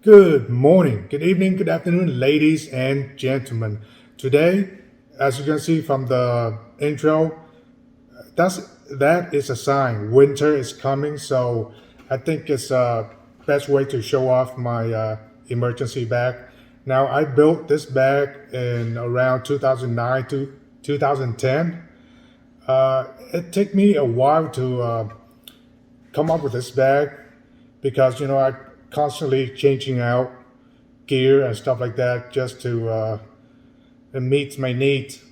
Good morning, good evening, good afternoon, ladies and gentlemen. Today, as you can see from the intro, that is a sign winter is coming. So I think it's a best way to show off my emergency bag. Now I built this bag in around 2009 to 2010. It took me a while to come up with this bag because I constantly changing out gear and stuff like that just to meet my needs.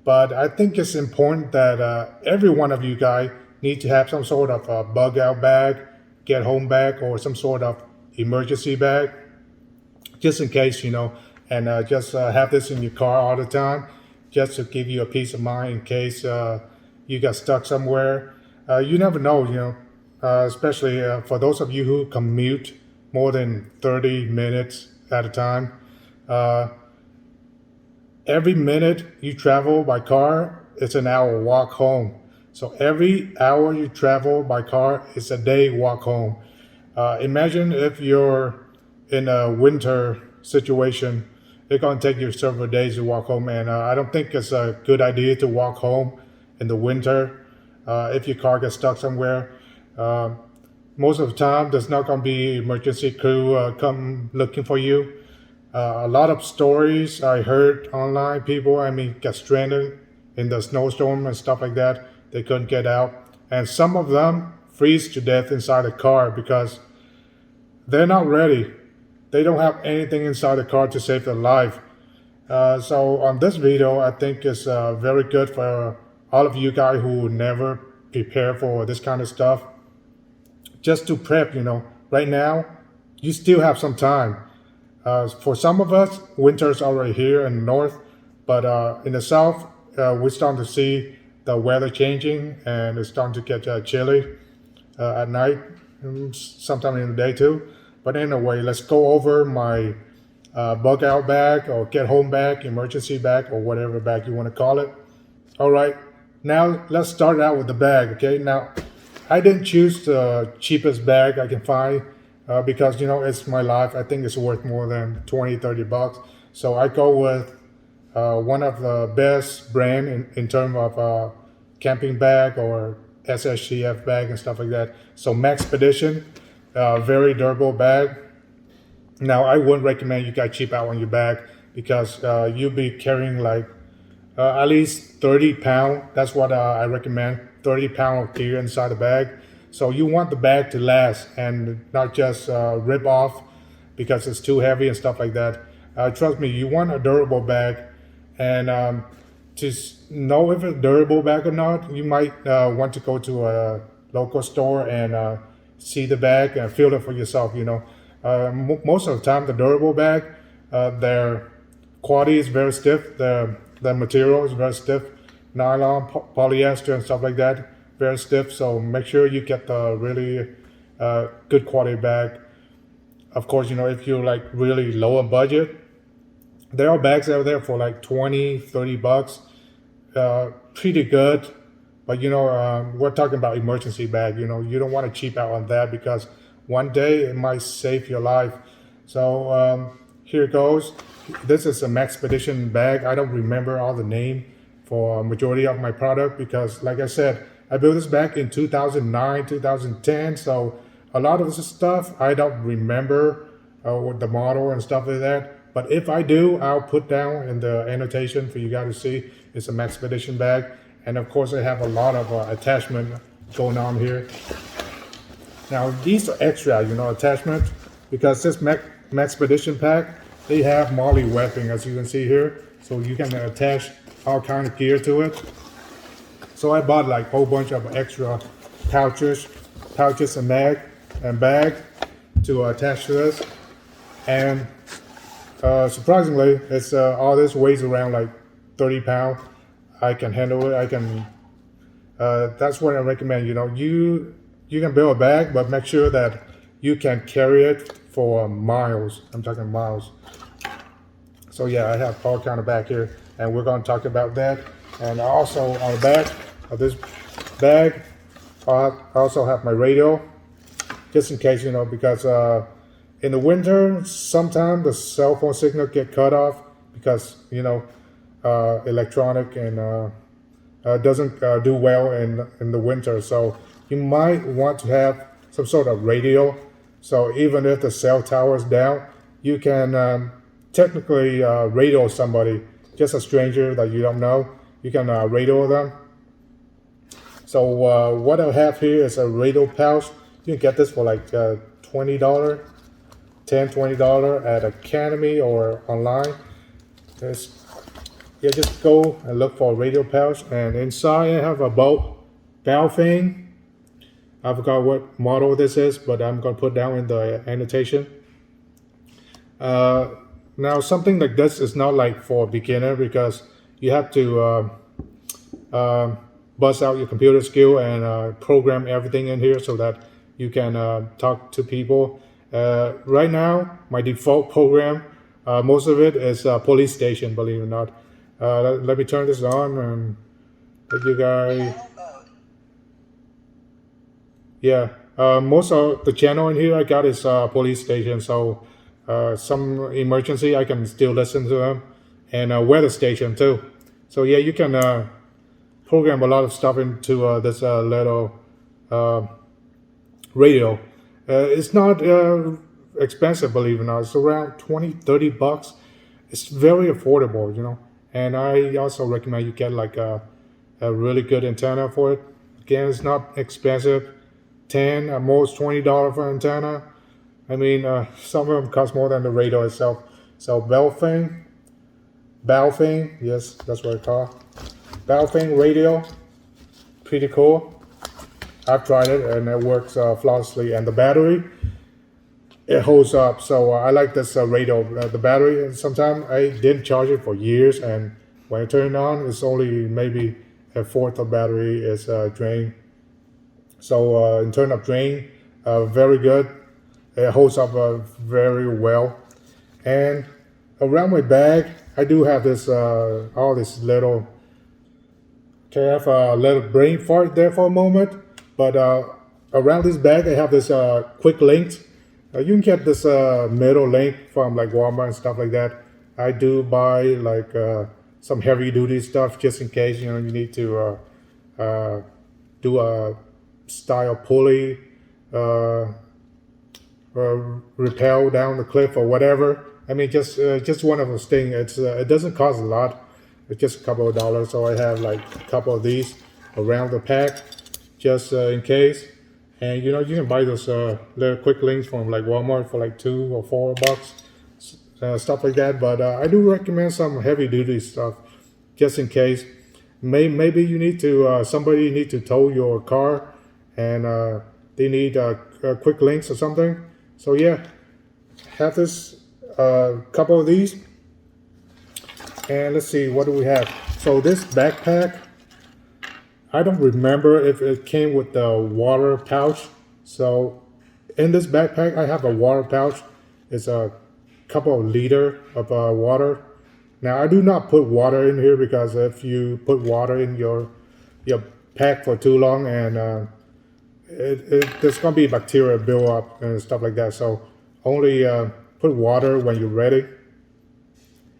But I think it's important that every one of you guys need to have some sort of a bug out bag, get home bag, or some sort of emergency bag, just in case, and just have this in your car all the time, just to give you a peace of mind in case you got stuck somewhere. You never know, especially for those of you who commute more than 30 minutes at a time. Every minute you travel by car, it's an hour walk home. So every hour you travel by car is a day walk home. Imagine if you're in a winter situation, it's going to take you several days to walk home. And I don't think it's a good idea to walk home in the winter if your car gets stuck somewhere. Most of the time, there's not going to be emergency crew come looking for you. A lot of stories I heard online, people, got stranded in the snowstorm and stuff like that. They couldn't get out. And some of them freeze to death inside the car because they're not ready. They don't have anything inside the car to save their life. So on this video, I think it's very good for all of you guys who never prepare for this kind of stuff. Just to prep, right now, you still have some time. For some of us, winter's already here in the north, but in the south, we're starting to see the weather changing and it's starting to get chilly at night, sometime in the day too. But anyway, let's go over my bug out bag or get home bag, emergency bag, or whatever bag you want to call it. All right, now let's start out with the bag, okay? Now, I didn't choose the cheapest bag I can find because, it's my life. I think it's worth more than 20, 30 bucks. So I go with one of the best brand in terms of camping bag or SHTF bag and stuff like that. So Maxpedition, very durable bag. Now, I wouldn't recommend you guys cheap out on your bag because you'll be carrying like at least 30 pounds. That's what I recommend. 30-pound of gear inside the bag. So you want the bag to last and not just rip off because it's too heavy and stuff like that. Trust me, you want a durable bag. And to know if it's a durable bag or not, you might want to go to a local store and see the bag and feel it for yourself. Most of the time, the durable bag, their quality is very stiff. The material is very stiff. Nylon, polyester, and stuff like that, very stiff. So make sure you get the really good quality bag. Of course, if you're like really low on budget, there are bags out there for like 20, 30 bucks. Pretty good. But, we're talking about emergency bag. You don't want to cheap out on that because one day it might save your life. So here it goes. This is a Maxpedition bag. I don't remember all the name for a majority of my product because, like I said, I built this back in 2009, 2010. So a lot of this stuff I don't remember with the model and stuff like that. But if I do, I'll put down in the annotation for you guys to see. It's a Maxpedition bag. And of course, I have a lot of attachment going on here. Now, these are extra, attachments because this Maxpedition pack, they have MOLLE webbing, as you can see here. So you can attach all kind of gear to it. So I bought like a whole bunch of extra pouches and bag to attach to this. And surprisingly, it's all this weighs around like 30 pounds. I can handle it. That's what I recommend. You can build a bag, but make sure that you can carry it for miles. I'm talking miles. So yeah, I have all kind of bag here, and we're going to talk about that. And also on the back of this bag, I also have my radio, just in case, because In the winter, sometimes the cell phone signal get cut off because electronic and doesn't do well in the winter. So you might want to have some sort of radio. So even if the cell tower is down, you can technically radio somebody, just a stranger that you don't know. You can radio them. So what I have here is a radio pouch. You can get this for like $20, $10, $20 at Academy or online. Just go and look for a radio pouch, and inside I have a valve thing. I forgot what model this is, but I'm gonna put down in the annotation. Now something like this is not like for a beginner because you have to bust out your computer skill and program everything in here so that you can talk to people. Right now, my default program, most of it is police station, believe it or not. Let me turn this on and let you guys. Yeah, most of the channel in here I got is police station, so some emergency I can still listen to them, and weather station too. So yeah, you can program a lot of stuff into this little radio. It's not expensive, believe it or not. It's around $20-$30. It's very affordable. And I also recommend you get like a really good antenna for it. Again, it's not expensive. $10 at most $20 for antenna. I mean, some of them cost more than the radio itself. So Baofeng, yes, that's what I call Baofeng radio. Pretty cool. I've tried it and it works flawlessly. And the battery, it holds up. So I like this radio. The battery, sometimes I didn't charge it for years, and when I turn it on, it's only maybe a fourth of battery is drained. So in terms of drain, very good. It holds up very well. And around my bag, I do have this all this little. Okay, I have a little brain fart there for a moment. But around this bag, I have this quick links. You can get this middle link from like Walmart and stuff like that. I do buy like some heavy duty stuff just in case you need to do a style pulley, or rappel down the cliff or whatever. I mean, just one of those things. It doesn't cost a lot. It's just a couple of dollars. So I have like a couple of these around the pack, just in case. And you can buy those little quick links from like Walmart for like $2 or $4, stuff like that. But I do recommend some heavy duty stuff, just in case. Maybe you need to somebody need to tow your car, and they need quick links or something. So yeah, have this couple of these. And let's see, what do we have? So this backpack, I don't remember if it came with the water pouch. So in this backpack, I have a water pouch. It's a couple of liter of water. Now I do not put water in here because if you put water in your pack for too long, and there's gonna be bacteria build up and stuff like that. So only put water when you're ready.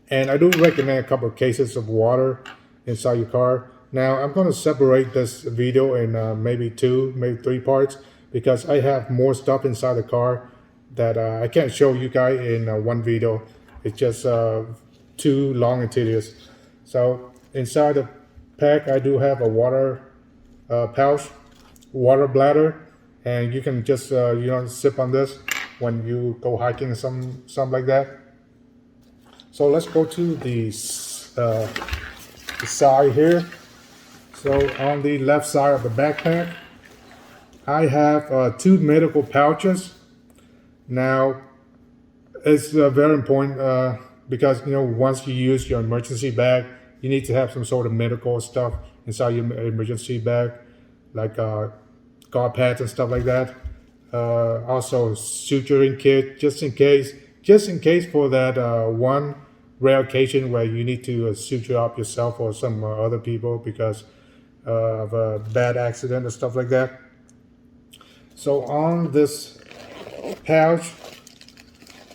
And I do recommend a couple of cases of water inside your car. Now I'm going to separate this video in maybe 2, maybe 3 parts, because I have more stuff inside the car that I can't show you guys in one video. It's just too long and tedious. So inside the pack, I do have a water pouch, water bladder, and you can just sip on this when you go hiking, something like that. So let's go to the side here. So on the left side of the backpack, I have 2 medical pouches. Now, it's very important because once you use your emergency bag, you need to have some sort of medical stuff inside your emergency bag, like guard pads and stuff like that. Also, suturing kit, just in case for that one rare occasion where you need to suture up yourself or some other people because of a bad accident and stuff like that. So on this pouch,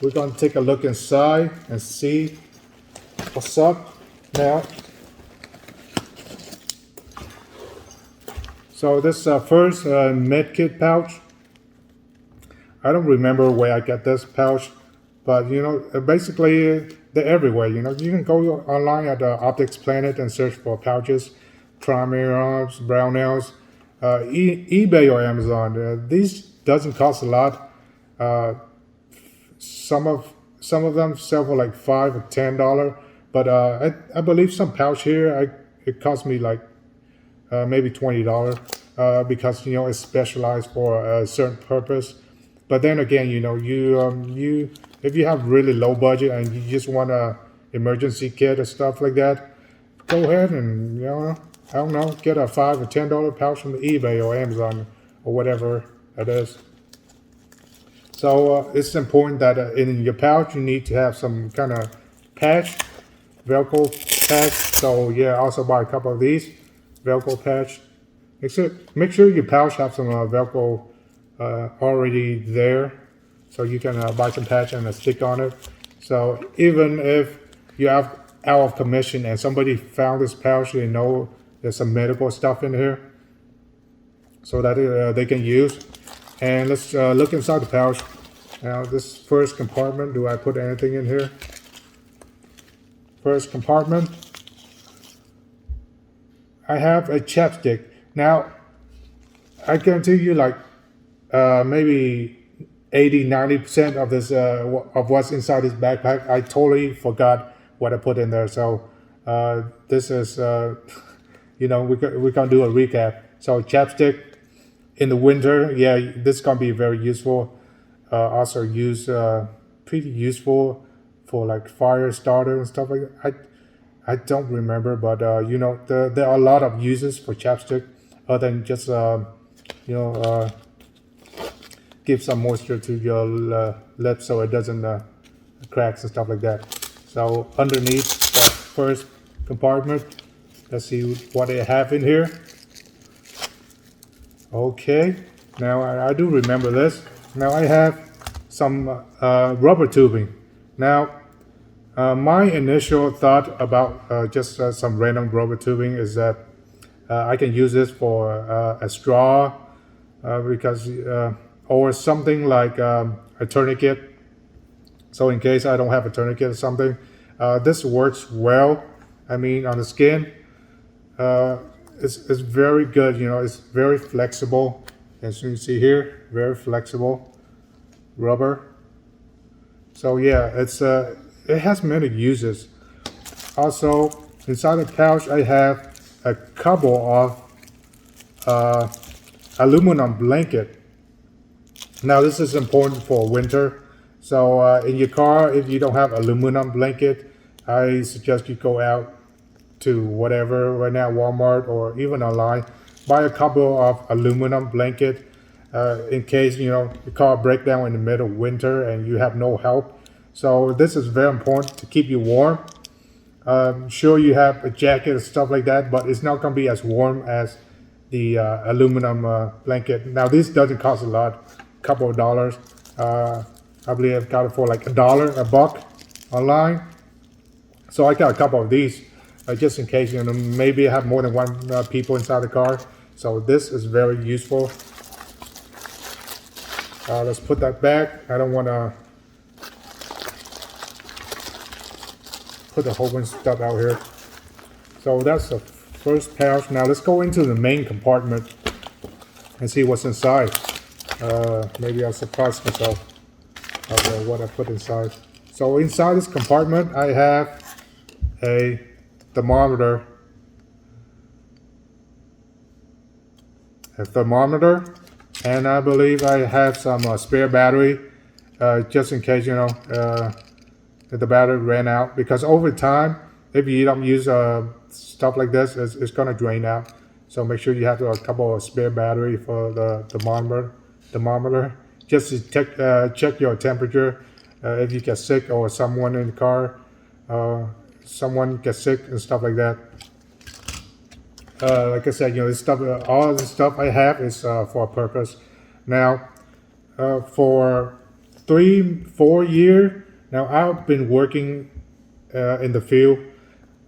we're going to take a look inside and see what's up now. So this first med kit pouch, I don't remember where I got this pouch, but you know, basically they're everywhere. You know, you can go online at Optics Planet and search for pouches, Carabiners, Brownells, eBay or Amazon. These doesn't cost a lot. Some of them sell for like $5 or $10, but I believe some pouch here it cost me like maybe $20 because you know it's specialized for a certain purpose. But then again, you know, you if you have really low budget and you just want a emergency kit or stuff like that, go ahead and, you know, I don't know, get a $5 or $10 pouch from eBay or Amazon or whatever it is. So it's important that in your pouch you need to have some kind of patch, Velcro patch. So yeah, also buy a couple of these Velcro patch. Make sure your pouch have some Velcro already there, so you can buy some patch and a stick on it. So even if you have out of commission and somebody found this pouch, they know there's some medical stuff in here, so that they can use. And let's look inside the pouch. Now this first compartment, do I put anything in here? First compartment, I have a chapstick. Now I guarantee you, like maybe 80-90% of this of what's inside this backpack, I totally forgot what I put in there. So this is you know, we're gonna do a recap. So chapstick in the winter, yeah, this is gonna be very useful. Also pretty useful for like fire starter and stuff like that. I don't remember, but you know, there are a lot of uses for chapstick other than just you know, give some moisture to your lips so it doesn't cracks and stuff like that. So underneath that first compartment, let's see what they have in here. Okay, now I do remember this. Now I have some rubber tubing. Now my initial thought about just some random rubber tubing is that I can use this for a straw because or something like a tourniquet. So in case I don't have a tourniquet or something, this works well. I mean, on the skin, it's very good. You know, it's very flexible. As you can see here, very flexible rubber. So yeah, it has many uses. Also, inside the pouch, I have a couple of aluminum blanket. Now this is important for winter. So in your car, if you don't have aluminum blanket, I suggest you go out to whatever right now, Walmart or even online, buy a couple of aluminum blanket in case, you know, your car break down in the middle of winter and you have no help. So this is very important to keep you warm. Sure, you have a jacket and stuff like that, but it's not going to be as warm as the aluminum blanket. Now this doesn't cost a lot, a couple of dollars. I believe I've got it for like $1 online. So I got a couple of these just in case, you know, maybe I have more than one people inside the car. So this is very useful. Let's put that back. I don't want to put a whole bunch of stuff out here. So that's the first pouch. Now let's go into the main compartment and see what's inside. Maybe I'll surprise myself of what I put inside. So inside this compartment, I have a thermometer. And I believe I have some spare battery just in case, you know, if the battery ran out, because over time, if you don't use stuff like this, it's going to drain out. So make sure you have a couple of spare battery for the thermometer, just to check your temperature. If you get sick or someone in the car, someone gets sick and stuff like that. Like I said, you know, this stuff, all the stuff I have is for a purpose. Now, for $3 3-4 years now. I've been working in the field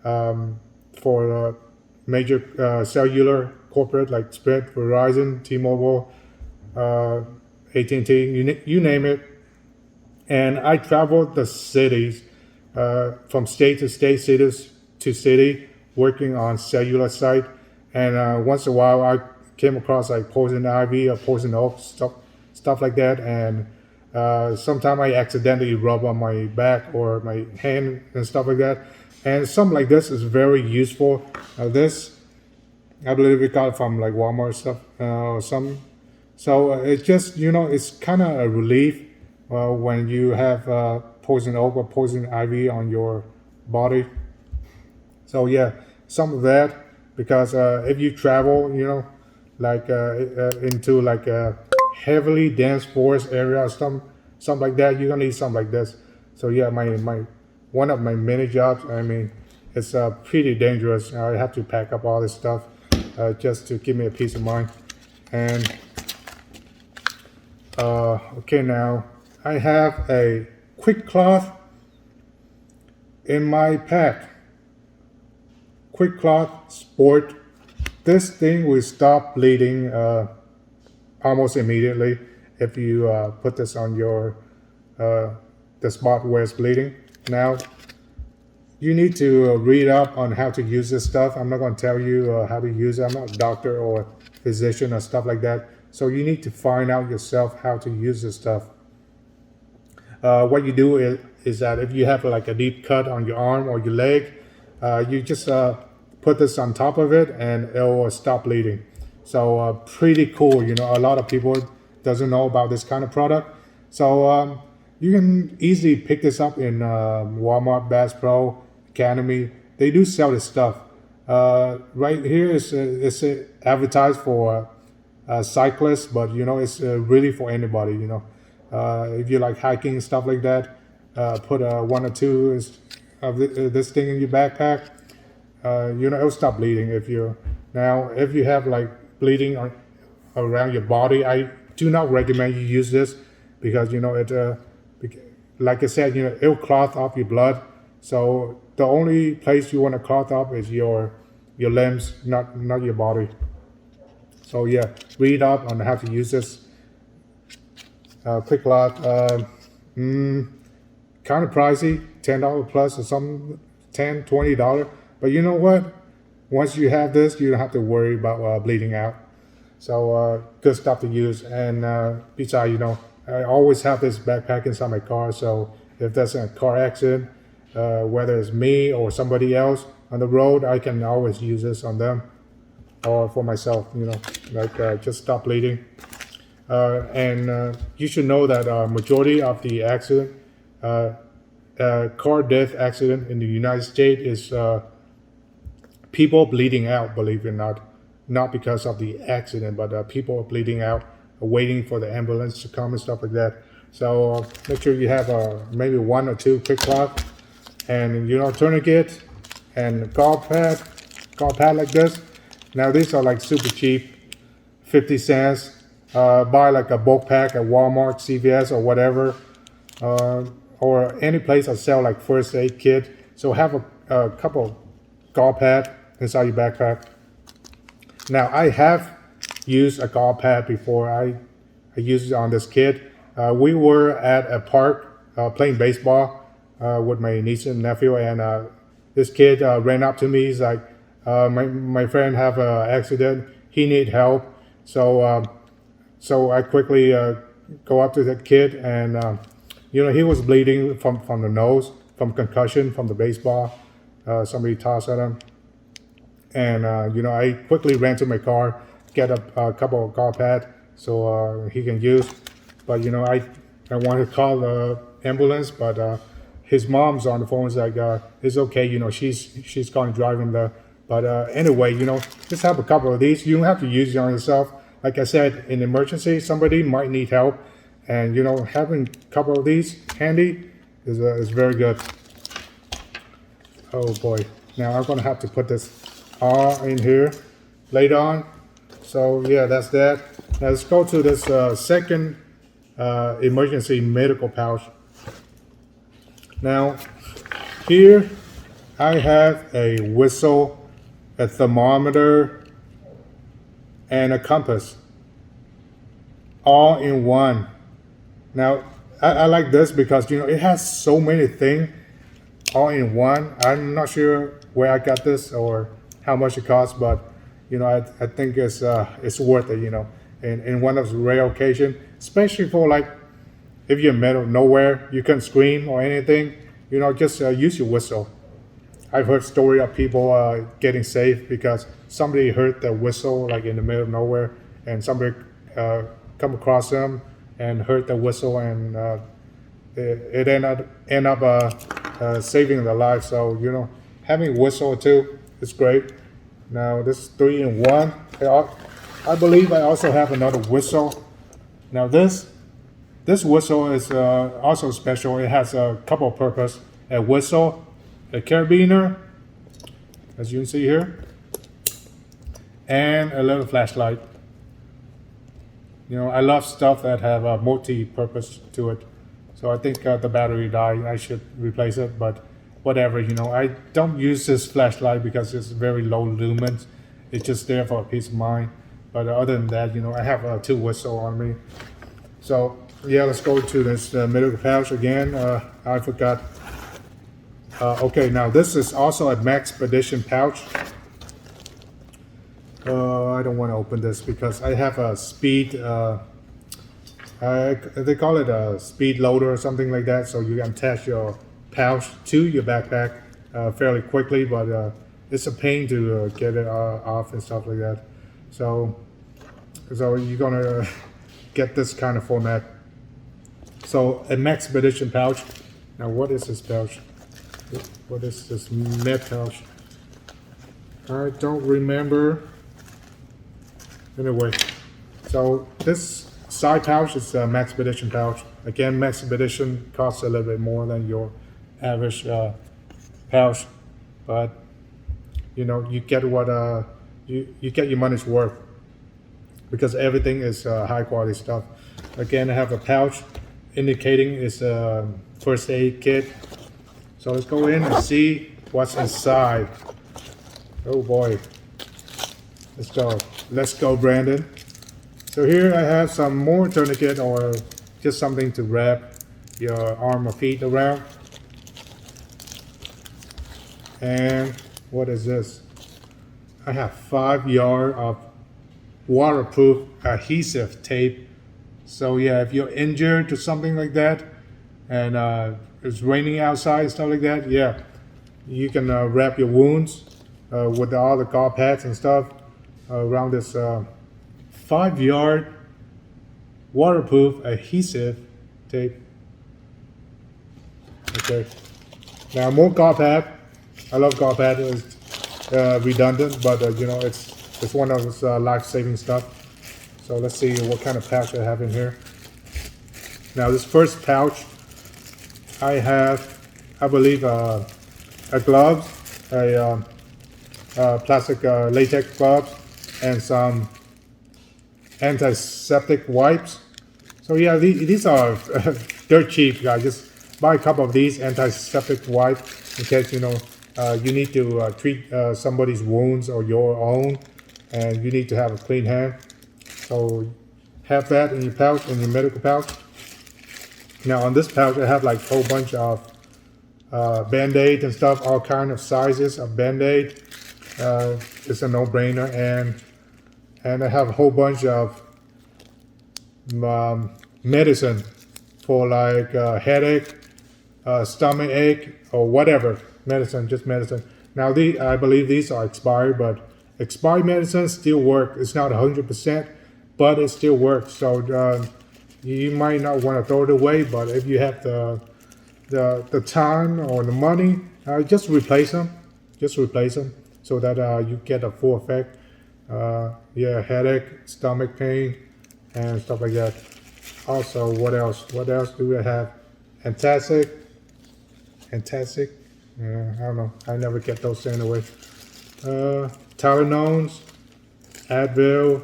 for major cellular corporate like Sprint, Verizon, T-Mobile, AT&T, you name it. And I traveled the cities from state to state, cities to city, working on cellular site. And once in a while, I came across like poison ivy or poison oak, stuff like that. And sometimes I accidentally rub on my back or my hand and stuff like that. And something like this is very useful. This, I believe we got it from like Walmart stuff or something. So it's just, it's kind of a relief when you have poison oak or poison ivy on your body. So yeah, some of that, because if you travel, like into like a heavily dense forest area or something like that, you're gonna need something like this. So yeah, my one of my many jobs, I mean, it's pretty dangerous. I have to pack up all this stuff just to give me a peace of mind. And okay, now I have a quick cloth in my pack. Quick cloth sport. This thing will stop bleeding almost immediately if you put this on your the spot where it's bleeding. Now you need to read up on how to use this stuff. I'm not going to tell you how to use it. I'm not a doctor or physician or stuff like that. So you need to find out yourself how to use this stuff. What you do is that if you have like a deep cut on your arm or your leg, you just put this on top of it and it will stop bleeding. So pretty cool. A lot of people doesn't know about this kind of product. So you can easily pick this up in Walmart, Bass Pro, Academy. They do sell this stuff. Right here it's advertised for cyclists, but it's really for anybody. If you like hiking, stuff like that, put 1 or 2 of this thing in your backpack. It'll stop bleeding. If you have like bleeding around your body, I do not recommend you use this because like I said, it'll clot off your blood. So the only place you want to clot off is your limbs, not your body. So yeah, read up on how to use this quick cloth. Kind of pricey, $10 plus or something, $10-$20. But you know what? Once you have this, you don't have to worry about bleeding out. So good stuff to use. And besides, I always have this backpack inside my car. So if there's a car accident, whether it's me or somebody else on the road, I can always use this on them or for myself. Just stop bleeding. And you should know that majority of the accident, car death accident in the United States is people bleeding out, believe it or not because of the accident, but people bleeding out, waiting for the ambulance to come and stuff like that. So make sure you have maybe 1 or 2 quick cloth and tourniquet and gauze pad like this. Now these are like super cheap, 50 cents. Buy like a bulk pack at Walmart, CVS, or whatever, or any place that sell like first aid kit. So have a couple gauze pad inside your backpack. Now I have used a gauze pad before. I used it on this kid. We were at a park playing baseball with my niece and nephew, and this kid ran up to me. He's like, my friend have an accident. He need help. So I quickly go up to the kid, and he was bleeding from the nose, from concussion from the baseball. Somebody tossed at him, and I quickly ran to my car, get a couple of gauze pads so he can use. But I wanted to call the ambulance, but his mom's on the phone. Is like, it's okay, she's going to drive him there. But anyway, just have a couple of these. You don't have to use it on yourself. Like I said, in emergency, somebody might need help, and having a couple of these handy is very good. Oh boy! Now I'm gonna have to put this all in here later on. So yeah, that's that. Now let's go to this second emergency medical pouch. Now, here I have a whistle, a thermometer, and a compass, all in one. Now, I like this because it has so many things all in one. I'm not sure where I got this or how much it costs, but I think it's worth it. In one of those rare occasions, especially for like if you're in the middle of nowhere, you can't scream or anything. Just use your whistle. I've heard story of people getting saved because somebody heard the whistle like in the middle of nowhere, and somebody come across them and heard the whistle, and it end up saving their life. So having whistle too is great. Now this 3-in-1. I believe I also have another whistle. Now this whistle is also special. It has a couple of purposes: a whistle, a carabiner, as you can see here, and a little flashlight. I love stuff that have a multi-purpose to it. So I think the battery died. I should replace it, but whatever. I don't use this flashlight because it's very low lumens. It's just there for a peace of mind. But other than that, I have 2 whistles on me. So yeah, let's go to this medical pouch again. I forgot. Okay, now this is also a Maxpedition pouch. I don't want to open this because I have a speed. They call it a speed loader or something like that. So you can attach your pouch to your backpack fairly quickly, but it's a pain to get it off and stuff like that. So you're gonna get this kind of format. So a Maxpedition pouch. Now what is this pouch? What is this med pouch? I don't remember. Anyway, so this side pouch is a Maxpedition pouch. Again, Maxpedition costs a little bit more than your average pouch, but you get what you get your money's worth because everything is high quality stuff. Again, I have a pouch indicating it's a first aid kit. So let's go in and see what's inside. Oh boy. Let's go, Brandon. So here I have some more tourniquet or just something to wrap your arm or feet around. And what is this? I have 5 yards of waterproof adhesive tape. So yeah, if you're injured or something like that, and it's raining outside, stuff like that, yeah, you can wrap your wounds with all the guard pads and stuff around this 5-yard waterproof adhesive tape. Okay, now more guard pad. I love guard pad. It's redundant, but it's one of those life-saving stuff. So let's see what kind of pouch I have in here. Now this first pouch, I have, I believe, a glove, plastic latex gloves, and some antiseptic wipes. So yeah, these are dirt cheap, guys. Just buy a couple of these antiseptic wipes in case you need to treat somebody's wounds or your own, and you need to have a clean hand. So have that in your pouch, in your medical pouch. Now on this pouch, I have like a whole bunch of Band-Aid and stuff, all kind of sizes of Band-Aid. It's a no-brainer, and I have a whole bunch of medicine for like headache, stomach ache, or whatever. Medicine, just medicine. Now I believe these are expired, but expired medicine still work. It's not 100%, but it still works. So you might not want to throw it away, but if you have the time or the money, just replace them. Just replace them so that you get a full effect. Yeah, headache, stomach pain, and stuff like that. Also, what else? What else do I have? Antacid. I don't know. I never get those sent away. Tylenols, Advil.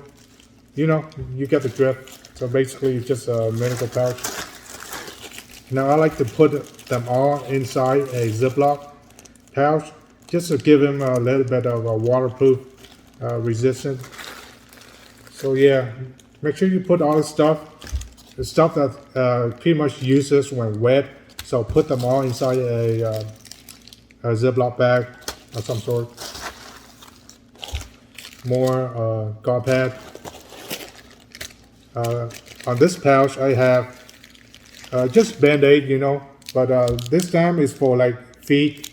You get the drift. So basically it's just a medical pouch. Now I like to put them all inside a Ziploc pouch just to give them a little bit of a waterproof resistance. So yeah, make sure you put all the stuff that pretty much useless when wet. So put them all inside a Ziploc bag of some sort. More guard pad. On this pouch I have just Band-Aid, you know, but this time is for like feet,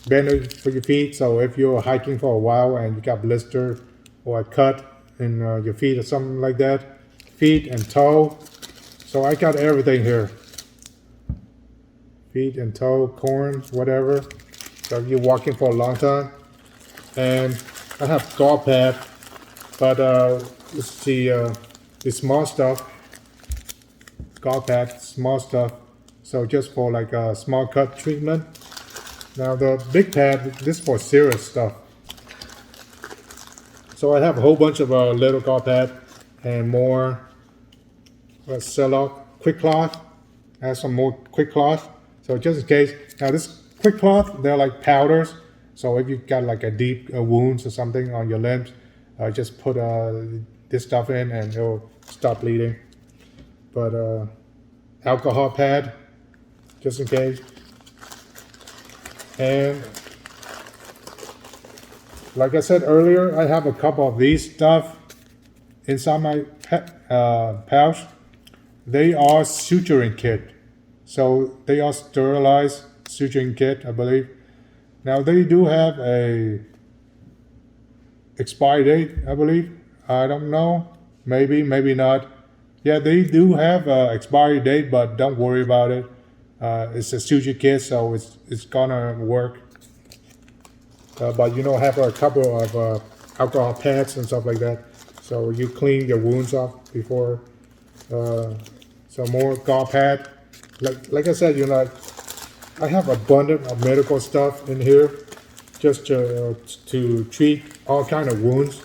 Band-Aid for your feet. So if you're hiking for a while and you got blister or a cut in your feet or something like that, feet and toe. So I got everything here. Feet and toe, corns, whatever. So if you're walking for a long time. And I have guard pad, but let's see, the small stuff. Guard pad, small stuff. So just for like a small cut treatment. Now the big pad, this is for serious stuff. So I have a whole bunch of little guard pad and more Celloc quick cloth. I have some more quick cloth. So just in case. Now this quick cloth, they're like powders. So if you've got like a deep wounds or something on your limbs, just put this stuff in and it'll stop bleeding. But alcohol pad, just in case. And like I said earlier, I have a couple of these stuff inside my pouch. They are suturing kit. So they are sterilized suturing kit, I believe. Now they do have a expiry date, I believe. I don't know. Maybe, maybe not. Yeah, they do have an expiry date, but don't worry about it. It's a suture kit, so it's gonna work. But you know, have a couple of alcohol pads and stuff like that. So you clean your wounds off before. So more guard pad. Like I said, you know, I have abundant of medical stuff in here, just to treat all kind of wounds,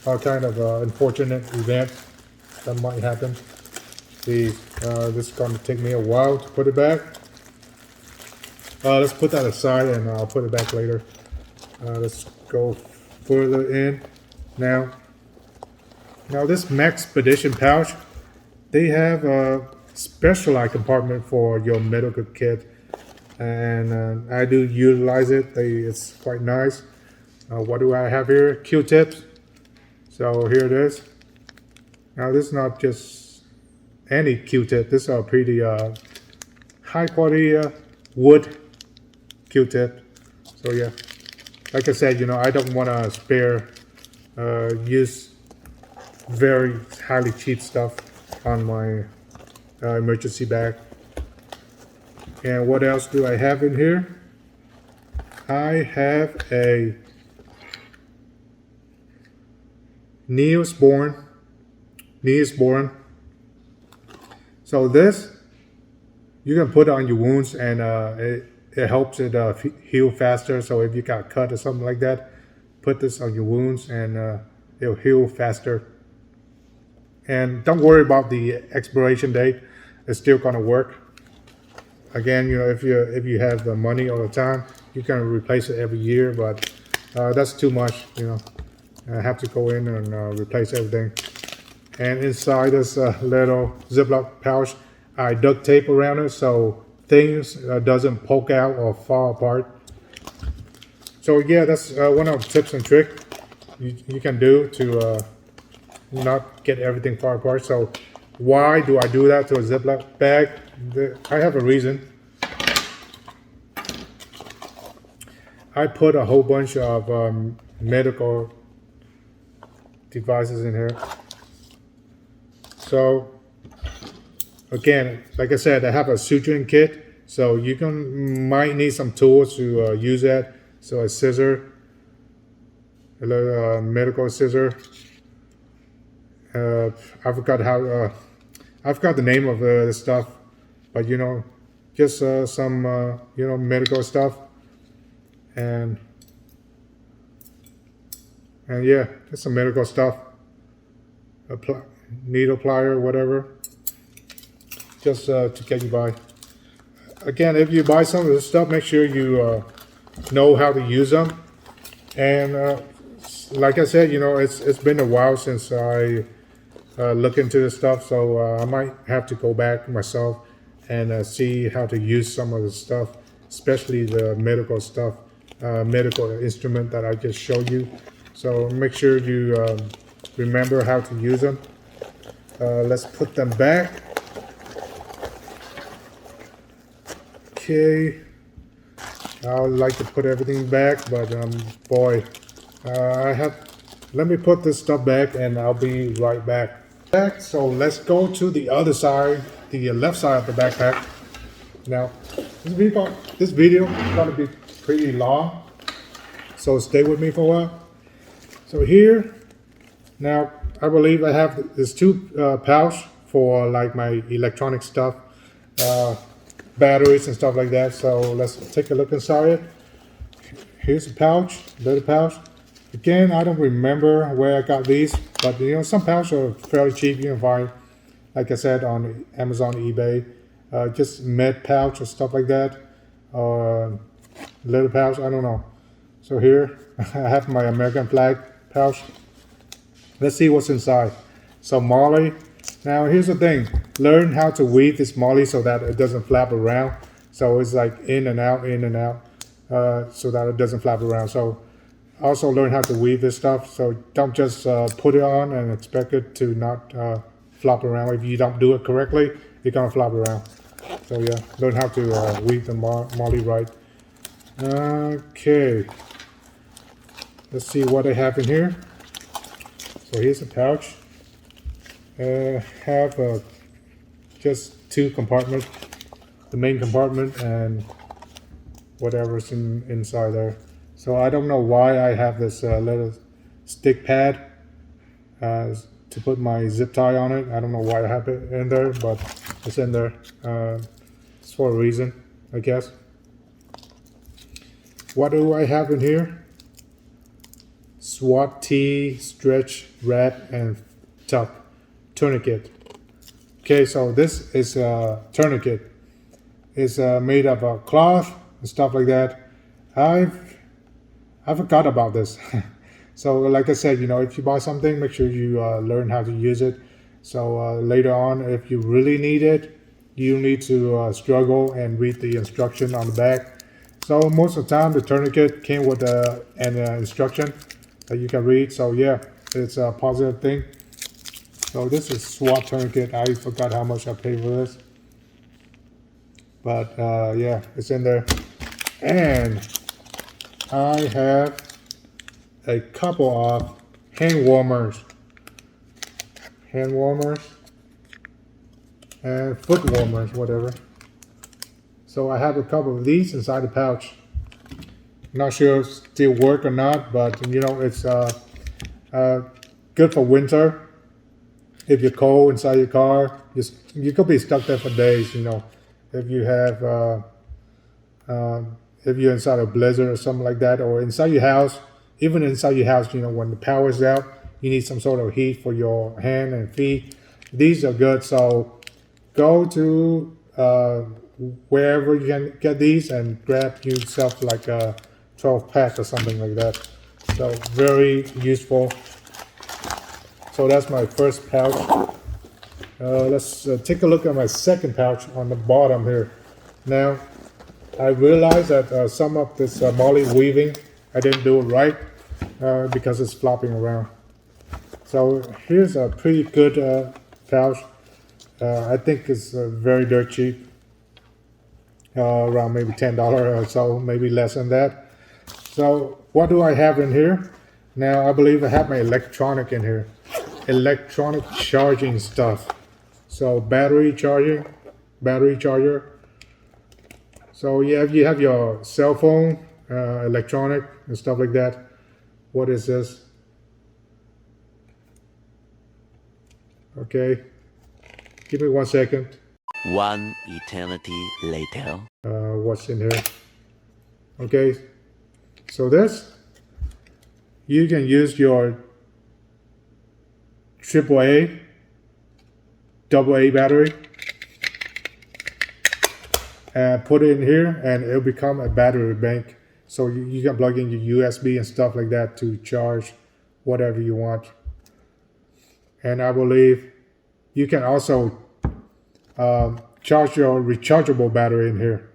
all kind of unfortunate events that might happen. See, this is going to take me a while to put it back. Let's put that aside and I'll put it back later. Let's go further in now. Now this Expedition pouch, they have a specialized compartment for your medical kit, and I do utilize it. It's quite nice. What do I have here? Q-tips. So here it is. Now this is not just any Q-tip. This is a pretty high quality wood Q-tip. So yeah, like I said, you know, I don't want to spare use very highly cheap stuff on my emergency bag. And what else do I have in here? I have a Neosporin. So this you can put on your wounds, and it helps it heal faster. So if you got cut or something like that, put this on your wounds and it'll heal faster. And don't worry about the expiration date; it's still gonna work. Again, you know, if you have the money all the time, you can replace it every year, but that's too much. You know, I have to go in and replace everything. And inside this little Ziploc pouch, I duct tape around it so things doesn't poke out or fall apart. So yeah, that's one of the tips and tricks you can do to not get everything far apart. So why do I do that to a Ziploc bag? I have a reason. I put a whole bunch of medical devices in here. So again, like I said, I have a suturing kit, so you might need some tools to use that. So a scissor, a little medical scissor. I forgot the name of the stuff, but you know, just some you know, medical stuff, and yeah, just some medical stuff. needle plier, whatever, just to get you by. Again, if you buy some of this stuff, make sure you know how to use them. And like I said, you know, it's been a while since I look into this stuff, so I might have to go back myself and see how to use some of the stuff, especially the medical stuff, medical instrument that I just showed you. So make sure you remember how to use them. Let's put them back. Okay, I would like to put everything back, but boy, let me put this stuff back and I'll be right back. So let's go to the other side, the left side of the backpack. Now, this video is going to be pretty long, so stay with me for a while. So here, now I believe I have this two pouch for like my electronic stuff, batteries and stuff like that. So let's take a look inside it. Here's a pouch, little pouch. Again, I don't remember where I got these, but you know, some pouches are fairly cheap. You can find, like I said, on Amazon, eBay, just med pouch or stuff like that, or little pouch, I don't know. So here I have my American flag pouch. Let's see what's inside. So Molly. Now here's the thing, learn how to weave this Molly so that it doesn't flap around. So it's like in and out, so that it doesn't flap around. So also learn how to weave this stuff. So don't just put it on and expect it to not flop around. If you don't do it correctly, it's gonna flop around. So yeah, learn how to weave the Molly right. Okay, let's see what I have in here. So here's a pouch. Have just two compartments, the main compartment and whatever's inside there. So I don't know why I have this little stick pad to put my zip tie on it. I don't know why I have it in there, but it's in there. It's for a reason, I guess. What do I have in here? SWAT T, stretch, wrap, and tuck. Tourniquet. Okay, so this is a tourniquet. It's made of cloth and stuff like that. I forgot about this. So like I said, you know, if you buy something, make sure you learn how to use it. So later on, if you really need it, you need to struggle and read the instruction on the back. So most of the time, the tourniquet came with an instruction that you can read. So yeah, it's a positive thing. So this is SWAT tourniquet. I forgot how much I paid for this, but yeah, it's in there. And I have a couple of hand warmers and foot warmers, whatever. So I have a couple of these inside the pouch. Not sure if still work or not, but you know, it's good for winter. If you're cold inside your car, you could be stuck there for days, you know. If you have, if you're inside a blizzard or something like that, or inside your house, even inside your house, you know, when the power's out, you need some sort of heat for your hand and feet. These are good, so go to wherever you can get these and grab yourself like a 12 pack or something like that. So very useful. So that's my first pouch. Let's take a look at my second pouch on the bottom here. Now, I realized that some of this Molly weaving, I didn't do it right because it's flopping around. So here's a pretty good pouch. I think it's very dirt cheap. Around maybe $10 or so, maybe less than that. So what do I have in here? Now I believe I have my electronic in here. Electronic charging stuff. So battery charger. So yeah, if you have your cell phone, electronic and stuff like that. What is this? Okay, give me 1 second. One eternity later. What's in here? Okay, so this, you can use your AAA AA battery and put it in here, and it'll become a battery bank. So you can plug in your USB and stuff like that to charge whatever you want. And I believe you can also charge your rechargeable battery in here.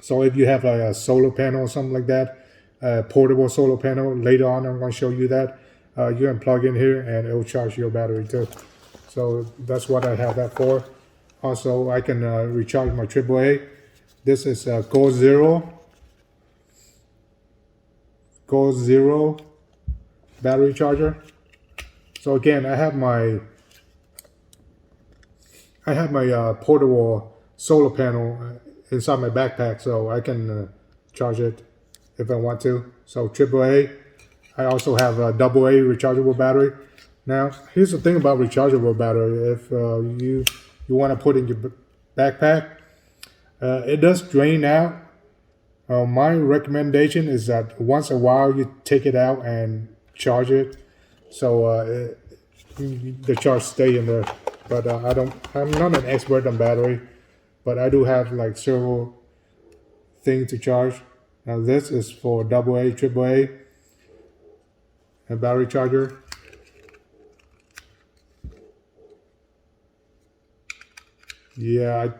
So if you have a solar panel or something like that, a portable solar panel, later on I'm going to show you that, you can plug in here and it will charge your battery too. So that's what I have that for. Also, I can recharge my AAA. This is a Go Zero battery charger. So again, I have my portable solar panel inside my backpack, so I can charge it if I want to. So AAA. I also have a AA rechargeable battery. Now, here's the thing about rechargeable battery. If you want to put in your backpack, it does drain out. My recommendation is that once a while you take it out and charge it, so the charge stay in there. But I'm not an expert on battery, but I do have like several things to charge. Now this is for AA, AAA, a battery charger. Yeah,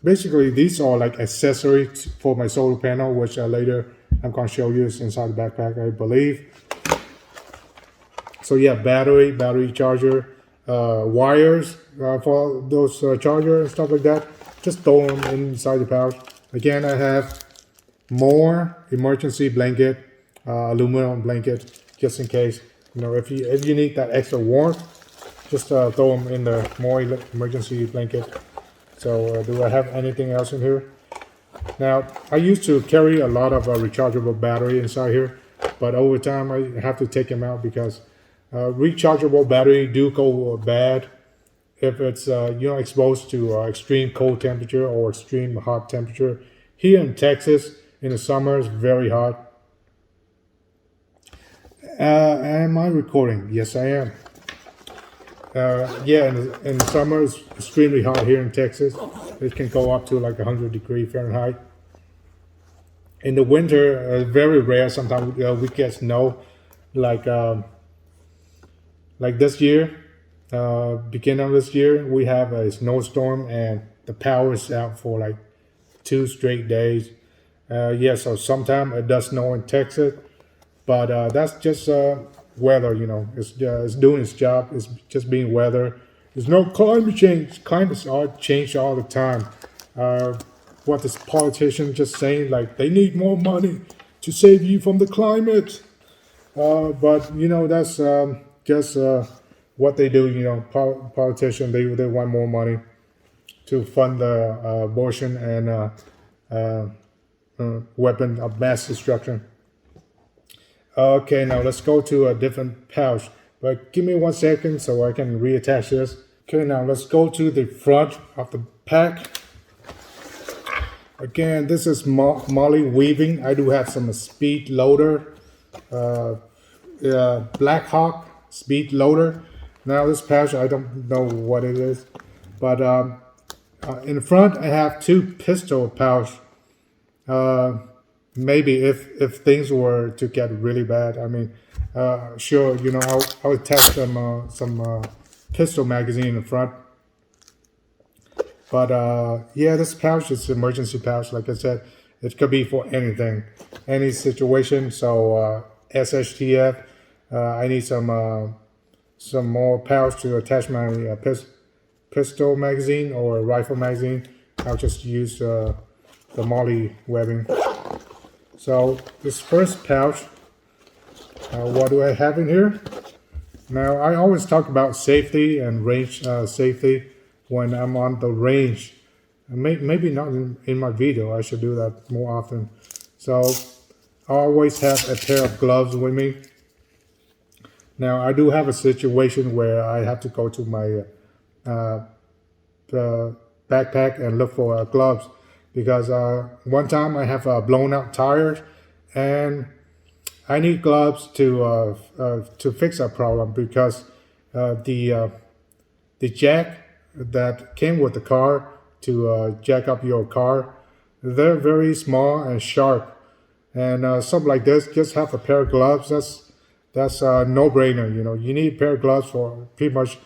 basically these are like accessories for my solar panel, which later I'm going to show you inside the backpack, I believe. So yeah, battery charger, wires for those charger and stuff like that. Just throw them inside the pouch. Again, I have more emergency blanket, aluminum blanket, just in case. You know, if you need that extra warmth, just throw them in the more emergency blanket. So do I have anything else in here? Now, I used to carry a lot of rechargeable battery inside here, but over time I have to take them out because rechargeable battery do go bad if it's exposed to extreme cold temperature or extreme hot temperature. Here in Texas, in the summer, it's very hot. Am I recording? Yes, I am. Yeah, in the summer, it's extremely hot here in Texas. It can go up to like 100 degrees Fahrenheit. In the winter, very rare. Sometimes we get snow, like this year. Beginning of this year, we have a snowstorm and the power is out for like 2 straight days. Yeah, so sometimes it does snow in Texas, but that's just weather, you know. It's doing its job. It's just being weather. There's no climate change. Climates are changed all the time. What this politician just saying, like they need more money to save you from the climate. But you know, that's just what they do. You know, politicians they want more money to fund the abortion and weapon of mass destruction. Okay, now let's go to a different pouch. But give me 1 second so I can reattach this. Okay, now let's go to the front of the pack. Again, this is Molly weaving. I do have some speed loader, Black Hawk speed loader. Now this pouch, I don't know what it is, but in the front I have 2 pistol pouch. Maybe if things were to get really bad, I mean, sure, you know, I'll attach some pistol magazine in the front. But yeah, this pouch is an emergency pouch. Like I said, it could be for anything, any situation. So SHTF, I need some more pouch to attach my pistol magazine or rifle magazine. I'll just use the Molly webbing. So this first pouch, what do I have in here? Now I always talk about safety and range safety when I'm on the range. Maybe not in my video. I should do that more often. So I always have a pair of gloves with me. Now I do have a situation where I have to go to my backpack and look for gloves because one time I have blown out tires and I need gloves to fix that problem because the the jack that came with the car to jack up your car, they're very small and sharp. And something like this, just have a pair of gloves. That's a no-brainer. You know, you need a pair of gloves for pretty much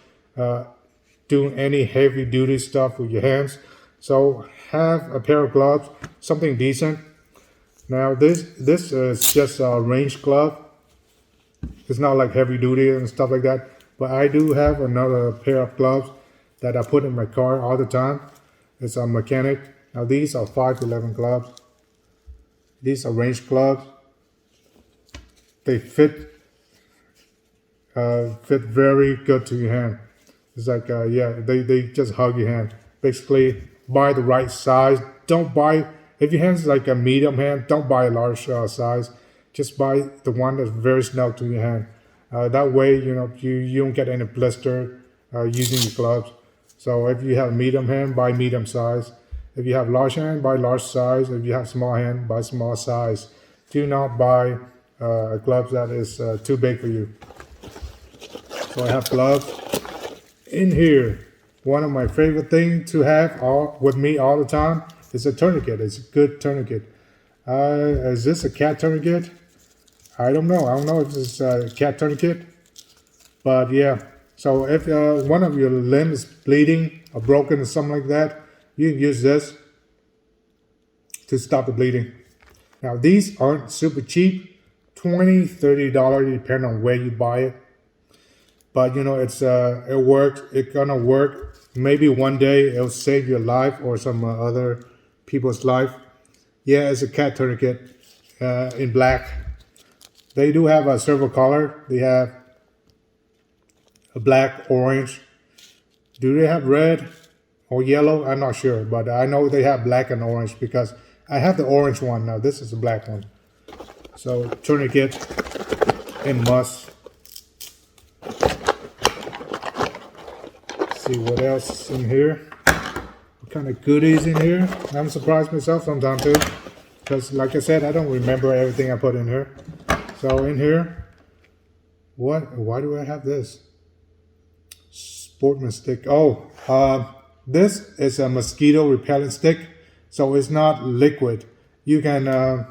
doing any heavy duty stuff with your hands. So have a pair of gloves, something decent. Now this is just a range glove. It's not like heavy duty and stuff like that. But I do have another pair of gloves that I put in my car all the time. It's a mechanic. Now these are 511 gloves. These are range gloves. They fit very good to your hand. It's like yeah, they just hug your hand. Basically, buy the right size. Don't buy, if your hand's like a medium hand, don't buy a large size. Just buy the one that's very snug to your hand. That way, you know, you don't get any blister using your gloves. So if you have medium hand, buy medium size. If you have large hand, buy large size. If you have small hand, buy small size. Do not buy a glove that is too big for you. So I have gloves. In here, one of my favorite things to have with me all the time is a tourniquet. It's a good tourniquet. Is this a cat tourniquet? I don't know. I don't know if it's a cat tourniquet. But yeah. So if one of your limbs is bleeding or broken or something like that, you can use this to stop the bleeding. Now these aren't super cheap. $20, $30 depending on where you buy it. But you know, it works. It's gonna work. Maybe one day it'll save your life or some other people's life. Yeah, it's a cat tourniquet in black. They do have a several color. They have a black, orange. Do they have red or yellow? I'm not sure, but I know they have black and orange because I have the orange one now. This is the black one. So tourniquet and must. See what else is in here. What kind of goodies in here? I'm surprised myself sometimes too, because like I said, I don't remember everything I put in here. So in here, why do I have this? Sportsman stick. Oh, this is a mosquito repellent stick, so it's not liquid. You can, I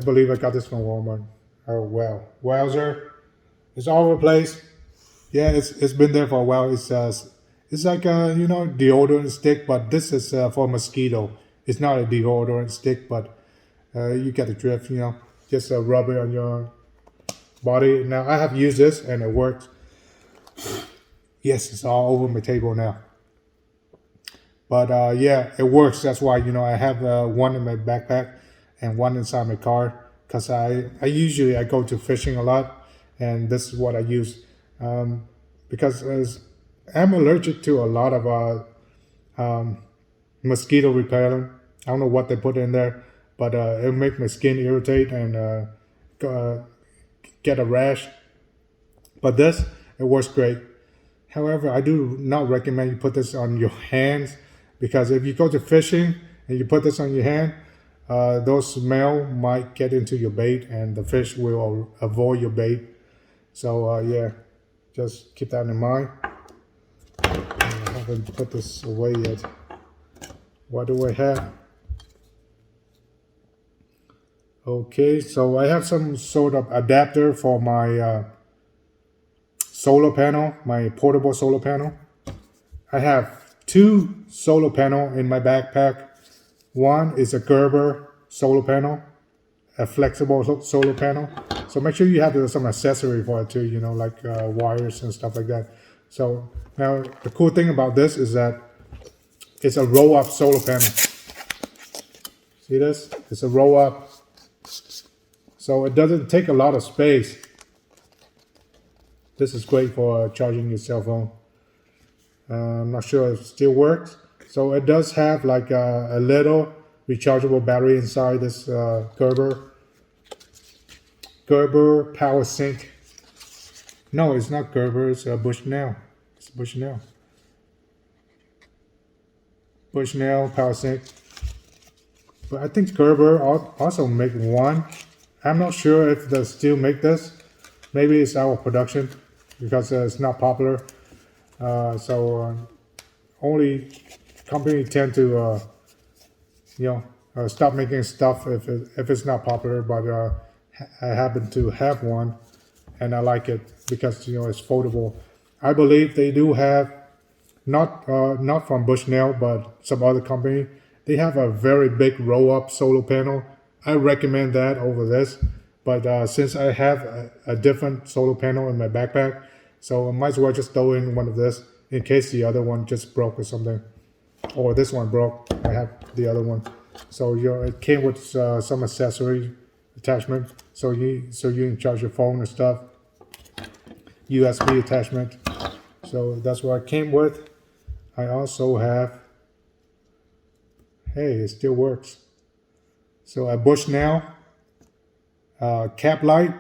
believe I got this from Walmart. Oh well, wowzer, it's all over the place. Yeah, it's been there for a while. It's like a, you know, deodorant stick, but this is for mosquito. It's not a deodorant stick, but you get the drift. You know, just rub it on your body. Now I have used this and it works. Yes, it's all over my table now. But yeah, it works. That's why, you know, I have one in my backpack and one inside my car, because I usually I go to fishing a lot, and this is what I use. Because I'm allergic to a lot of mosquito repellent. I don't know what they put in there, but it'll make my skin irritate and get a rash. But this, it works great. However, I do not recommend you put this on your hands, because if you go to fishing and you put this on your hand, those smell might get into your bait and the fish will avoid your bait. So yeah, just keep that in mind. I haven't put this away yet. What do I have? Okay, so I have some sort of adapter for my solar panel, my portable solar panel. I have two solar panels in my backpack. One is a Gerber solar panel, a flexible solar panel. So make sure you have some accessory for it too, you know, like wires and stuff like that. So now the cool thing about this is that it's a roll-up solar panel. See this? It's a roll-up. So it doesn't take a lot of space. This is great for charging your cell phone. I'm not sure if it still works. So it does have like a little rechargeable battery inside this Gerber power sync. No, it's not Gerber, it's Bushnell. It's Bushnell. Bushnell power sync. But I think Gerber also make one. I'm not sure if they still make this. Maybe it's out of production because it's not popular. Only company tend to stop making stuff if it's not popular. But I happen to have one, and I like it because it's foldable. I believe they do have not from Bushnell, but some other company. They have a very big roll-up solar panel. I recommend that over this. But since I have a different solar panel in my backpack, so I might as well just throw in one of this in case the other one just broke or something. Or this one broke. I have the other one. So it came with some accessory attachment. So you can charge your phone and stuff. USB attachment. So that's what I came with. I also have, hey, it still works. So a Bushnell cap light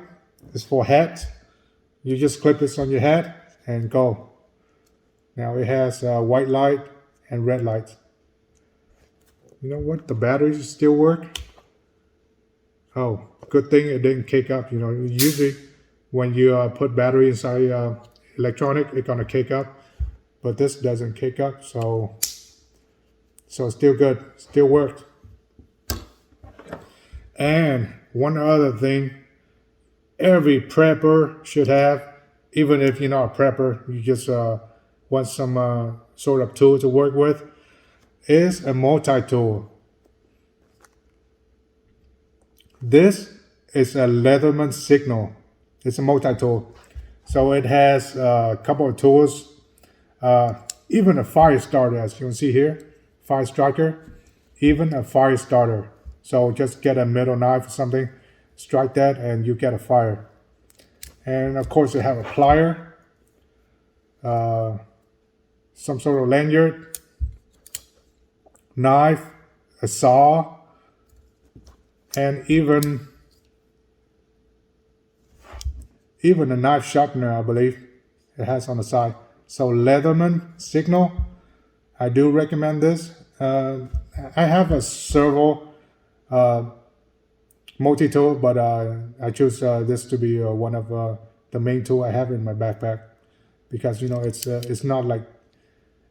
is for hat. You just clip this on your hat and go. Now it has white light and red light. You know what? The batteries still work. Oh, good thing it didn't cake up. Usually when you put battery inside electronic, it's gonna cake up. But this doesn't cake up, so it's still good, still worked. And one other thing, every prepper should have, even if you're not a prepper, you just want some sort of tool to work with, is a multi-tool. This is a Leatherman Signal. It's a multi-tool. So it has a couple of tools. Even a fire starter, as you can see here, fire striker, even a fire starter. So just get a metal knife or something, strike that, and you get a fire. And of course, they have a plier, some sort of lanyard, knife, a saw, and even a knife sharpener, I believe it has on the side. So Leatherman Signal, I do recommend this. I have a servo multi-tool, but I choose this to be one of the main tool I have in my backpack because it's not like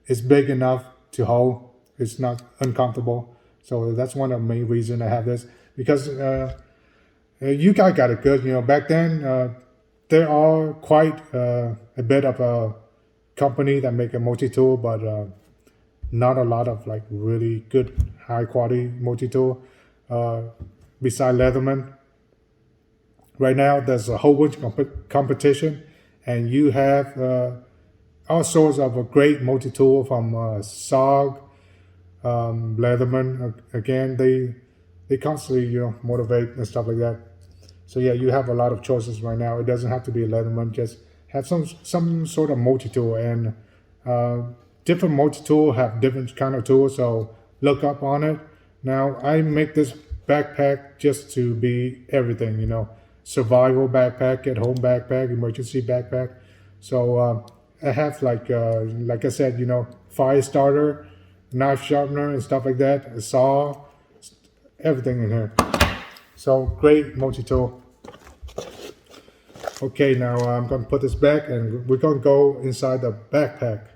it's big enough to hold. It's not uncomfortable. So that's one of the main reasons I have this because you guys got it good. Back then there are quite a bit of a company that make a multi-tool, but not a lot of like really good high quality multi-tool. Beside Leatherman, right now there's a whole bunch of competition, and you have all sorts of a great multi-tool from SOG, Leatherman. Again, they constantly motivate and stuff like that. So yeah, you have a lot of choices right now. It doesn't have to be a Leatherman. Just have some sort of multi-tool, and different multi-tool have different kind of tools. So look up on it. Now I make this backpack just to be everything. Survival backpack, at home backpack, emergency backpack. So I have like I said, fire starter, knife sharpener, and stuff like that. A saw, everything in here. So great multi-tool. Okay, now I'm going to put this back and we're going to go inside the backpack.